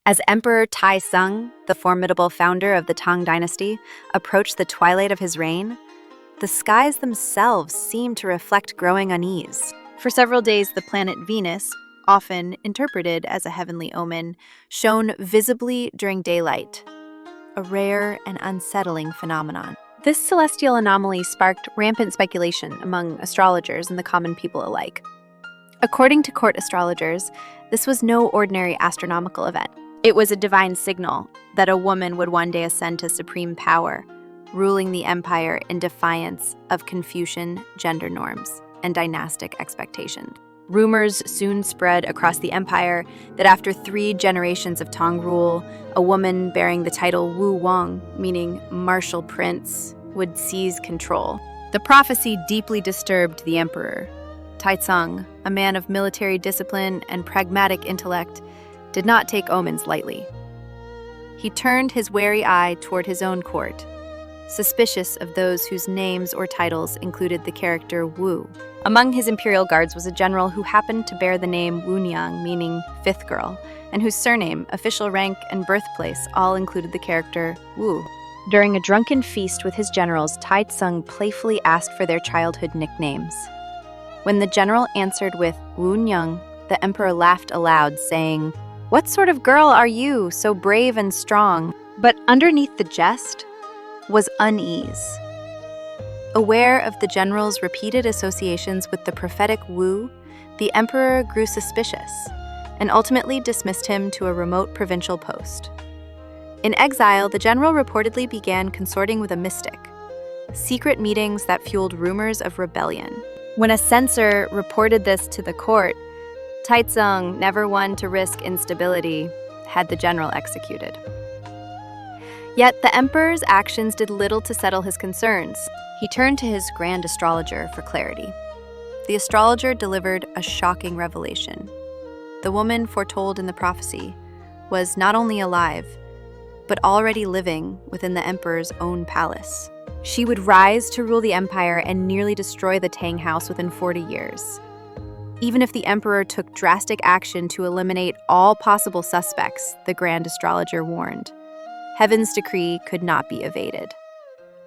As Emperor Taizong, the formidable founder of the Tang dynasty, approached the twilight of his reign, the skies themselves seemed to reflect growing unease. For several days, the planet Venus, often interpreted as a heavenly omen, shone visibly during daylight, a rare and unsettling phenomenon. This celestial anomaly sparked rampant speculation among astrologers and the common people alike. According to court astrologers, this was no ordinary astronomical event. It was a divine signal that a woman would one day ascend to supreme power, ruling the empire in defiance of Confucian gender norms and dynastic expectations. Rumors soon spread across the empire that after 3 generations of Tang rule, a woman bearing the title Wu Wang, meaning martial prince, would seize control. The prophecy deeply disturbed the emperor. Taizong, a man of military discipline and pragmatic intellect, did not take omens lightly. He turned his wary eye toward his own court, suspicious of those whose names or titles included the character Wu. Among his imperial guards was a general who happened to bear the name Wunyang, meaning fifth girl, and whose surname, official rank, and birthplace all included the character Wu. During a drunken feast with his generals, Taizong playfully asked for their childhood nicknames. When the general answered with Wunyang, the emperor laughed aloud, saying, "What sort of girl are you, so brave and strong?" But underneath the jest was unease. Aware of the general's repeated associations with the prophetic Wu, the emperor grew suspicious and ultimately dismissed him to a remote provincial post. In exile, the general reportedly began consorting with a mystic, secret meetings that fueled rumors of rebellion. When a censor reported this to the court, Taizong, never one to risk instability, had the general executed. Yet the emperor's actions did little to settle his concerns. He turned to his grand astrologer for clarity. The astrologer delivered a shocking revelation. The woman foretold in the prophecy was not only alive, but already living within the emperor's own palace. She would rise to rule the empire and nearly destroy the Tang house within 40 years. Even if the emperor took drastic action to eliminate all possible suspects, the grand astrologer warned, heaven's decree could not be evaded.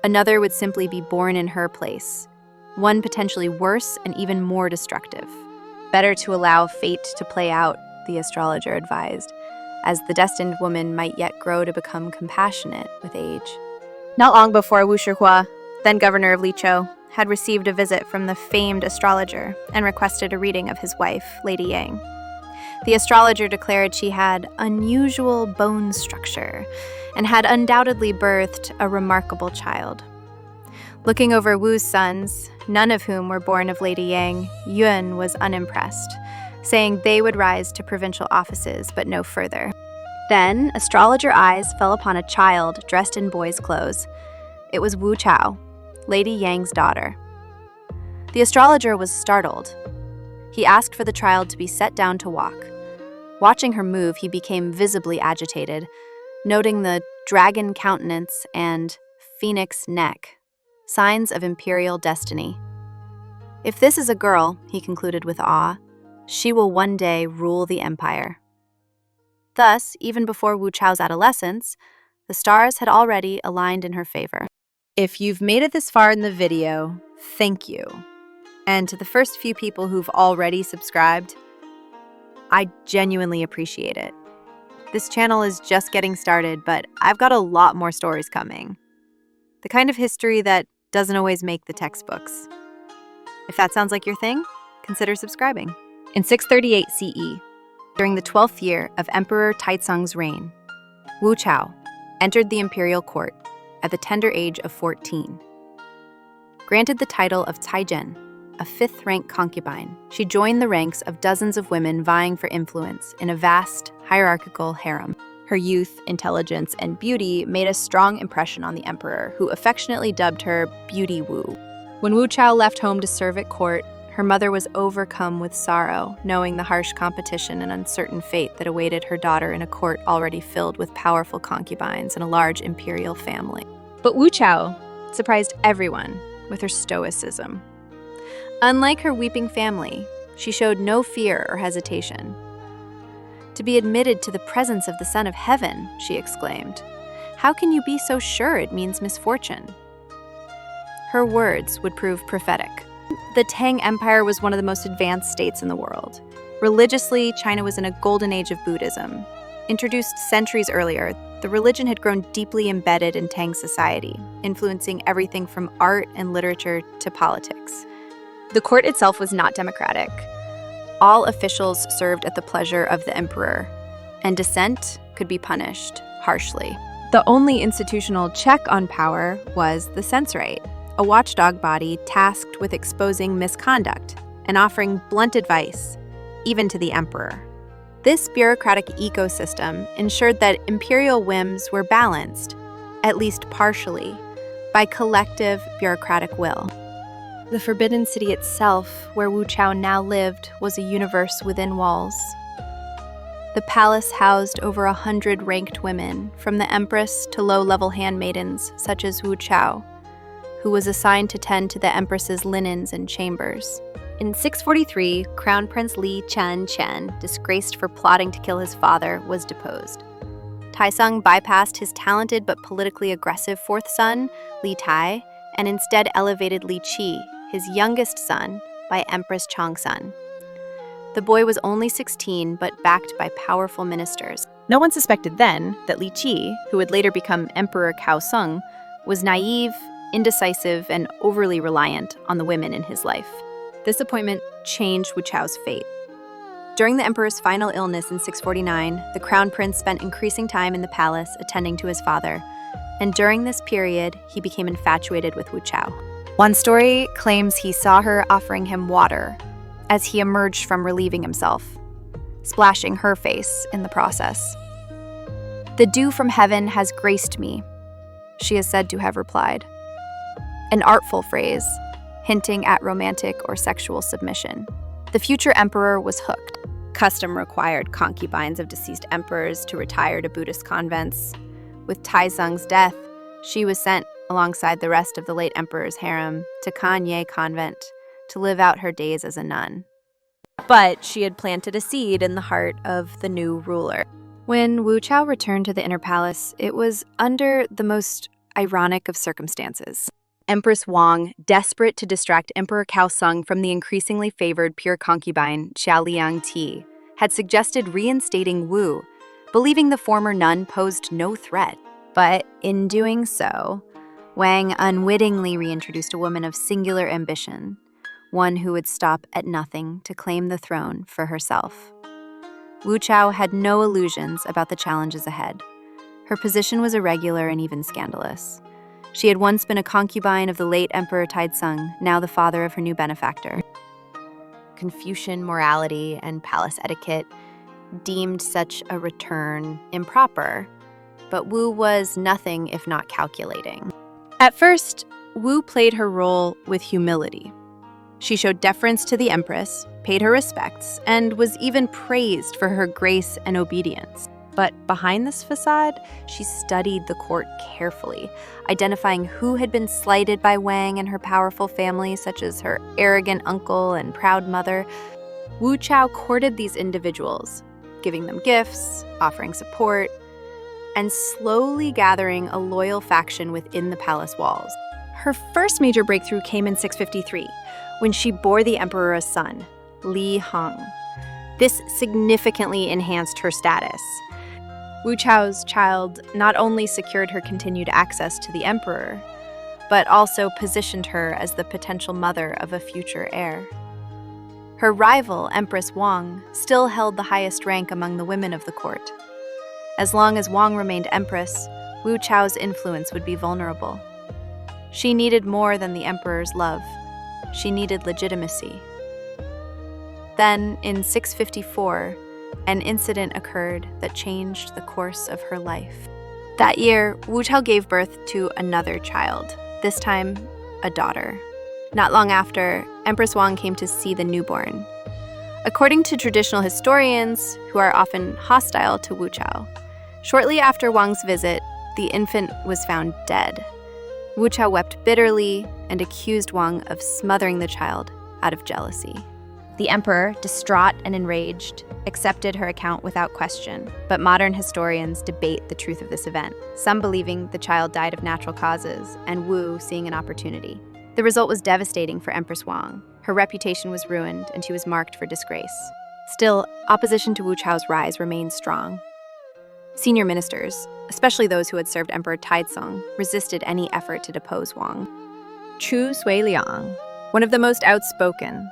Another would simply be born in her place, one potentially worse and even more destructive. Better to allow fate to play out, the astrologer advised, as the destined woman might yet grow to become compassionate with age. Not long before Wu Shihua, then governor of Lichou, had received a visit from the famed astrologer and requested a reading of his wife, Lady Yang. The astrologer declared she had unusual bone structure and had undoubtedly birthed a remarkable child. Looking over Wu's sons, none of whom were born of Lady Yang, Yuan was unimpressed, saying they would rise to provincial offices but no further. Then, astrologer eyes fell upon a child dressed in boy's clothes. It was Wu Chao, Lady Yang's daughter. The astrologer was startled. He asked for the child to be set down to walk. Watching her move, he became visibly agitated, noting the dragon countenance and phoenix neck, signs of imperial destiny. If this is a girl, he concluded with awe, she will one day rule the empire. Thus, even before Wu Chao's adolescence, the stars had already aligned in her favor. If you've made it this far in the video, thank you. And to the first few people who've already subscribed, I genuinely appreciate it. This channel is just getting started, but I've got a lot more stories coming. The kind of history that doesn't always make the textbooks. If that sounds like your thing, consider subscribing. In 638 CE, during the 12th year of Emperor Taizong's reign, Wu Chao entered the imperial court at the tender age of 14. Granted the title of Taizhen, a 5th-rank concubine, she joined the ranks of dozens of women vying for influence in a vast, hierarchical harem. Her youth, intelligence, and beauty made a strong impression on the emperor, who affectionately dubbed her Beauty Wu. When Wu Chao left home to serve at court, her mother was overcome with sorrow, knowing the harsh competition and uncertain fate that awaited her daughter in a court already filled with powerful concubines and a large imperial family. But Wu Chao surprised everyone with her stoicism. Unlike her weeping family, she showed no fear or hesitation. "To be admitted to the presence of the Son of Heaven," she exclaimed. "How can you be so sure it means misfortune?" Her words would prove prophetic. The Tang Empire was one of the most advanced states in the world. Religiously, China was in a golden age of Buddhism. Introduced centuries earlier, the religion had grown deeply embedded in Tang society, influencing everything from art and literature to politics. The court itself was not democratic. All officials served at the pleasure of the emperor, and dissent could be punished harshly. The only institutional check on power was the censorate, a watchdog body tasked with exposing misconduct and offering blunt advice, even to the emperor. This bureaucratic ecosystem ensured that imperial whims were balanced, at least partially, by collective bureaucratic will. The Forbidden City itself, where Wu Chao now lived, was a universe within walls. The palace housed over 100 ranked women, from the Empress to low-level handmaidens such as Wu Chao, who was assigned to tend to the Empress's linens and chambers. In 643, Crown Prince Li Chen, disgraced for plotting to kill his father, was deposed. Taisong bypassed his talented but politically aggressive fourth son, Li Tai, and instead elevated Li Qi, his youngest son, by Empress Chongsun. The boy was only 16, but backed by powerful ministers. No one suspected then that Li Qi, who would later become Emperor Kaosong, was naive, indecisive, and overly reliant on the women in his life. This appointment changed Wu Chao's fate. During the emperor's final illness in 649, the crown prince spent increasing time in the palace attending to his father, and during this period, he became infatuated with Wu Chao. One story claims he saw her offering him water as he emerged from relieving himself, splashing her face in the process. "The dew from heaven has graced me," she is said to have replied. An artful phrase, hinting at romantic or sexual submission. The future emperor was hooked. Custom required concubines of deceased emperors to retire to Buddhist convents. With Taizong's death, she was sent, alongside the rest of the late emperor's harem, to Kanye Convent to live out her days as a nun. But she had planted a seed in the heart of the new ruler. When Wu Chao returned to the inner palace, it was under the most ironic of circumstances. Empress Wang, desperate to distract Emperor Kaosong from the increasingly favored pure concubine Xiaoliang Ti, had suggested reinstating Wu, believing the former nun posed no threat. But in doing so, Wang unwittingly reintroduced a woman of singular ambition, one who would stop at nothing to claim the throne for herself. Wu Chao had no illusions about the challenges ahead. Her position was irregular and even scandalous. She had once been a concubine of the late Emperor Taizong, now the father of her new benefactor. Confucian morality and palace etiquette deemed such a return improper, but Wu was nothing if not calculating. At first, Wu played her role with humility. She showed deference to the Empress, paid her respects, and was even praised for her grace and obedience. But behind this facade, she studied the court carefully, identifying who had been slighted by Wang and her powerful family, such as her arrogant uncle and proud mother. Wu Chao courted these individuals, giving them gifts, offering support, and slowly gathering a loyal faction within the palace walls. Her first major breakthrough came in 653, when she bore the emperor a son, Li Hong. This significantly enhanced her status. Wu Chao's child not only secured her continued access to the emperor, but also positioned her as the potential mother of a future heir. Her rival, Empress Wang, still held the highest rank among the women of the court. As long as Wang remained empress, Wu Chao's influence would be vulnerable. She needed more than the emperor's love. She needed legitimacy. Then, in 654, an incident occurred that changed the course of her life. That year, Wu Chao gave birth to another child, this time a daughter. Not long after, Empress Wang came to see the newborn. According to traditional historians, who are often hostile to Wu Chao, shortly after Wang's visit, the infant was found dead. Wu Chao wept bitterly and accused Wang of smothering the child out of jealousy. The emperor, distraught and enraged, accepted her account without question, but modern historians debate the truth of this event, some believing the child died of natural causes, and Wu seeing an opportunity. The result was devastating for Empress Wang. Her reputation was ruined, and she was marked for disgrace. Still, opposition to Wu Chao's rise remained strong. Senior ministers, especially those who had served Emperor Taizong, resisted any effort to depose Wang. Chu Suiliang, one of the most outspoken,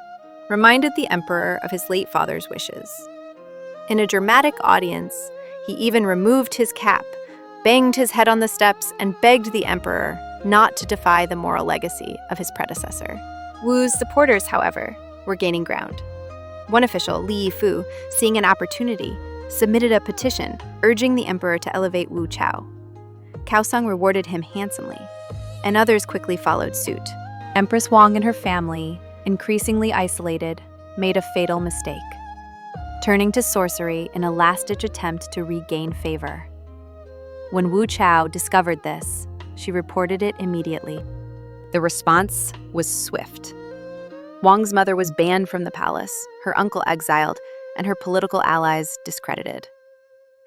reminded the emperor of his late father's wishes. In a dramatic audience, he even removed his cap, banged his head on the steps, and begged the emperor not to defy the moral legacy of his predecessor. Wu's supporters, however, were gaining ground. One official, Li Yifu, seeing an opportunity, submitted a petition urging the emperor to elevate Wu Chao. Kaosong rewarded him handsomely, and others quickly followed suit. Empress Wang and her family, increasingly isolated, made a fatal mistake, turning to sorcery in a last-ditch attempt to regain favor. When Wu Chao discovered this, she reported it immediately. The response was swift. Wang's mother was banned from the palace, her uncle exiled, and her political allies discredited.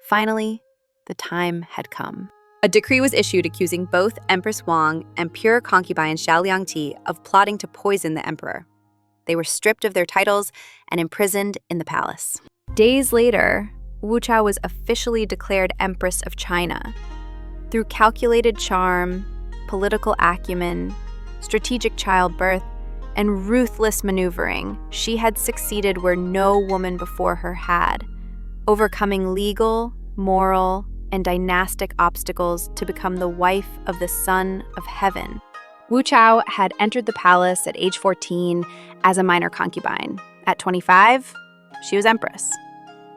Finally, the time had come. A decree was issued accusing both Empress Wang and pure concubine Xiao Liangti of plotting to poison the emperor. They were stripped of their titles and imprisoned in the palace. Days later, Wu Chao was officially declared Empress of China. Through calculated charm, political acumen, strategic childbirth, and ruthless maneuvering, she had succeeded where no woman before her had, overcoming legal, moral, and dynastic obstacles to become the wife of the Son of Heaven. Wu Chao had entered the palace at age 14 as a minor concubine. At 25, she was empress.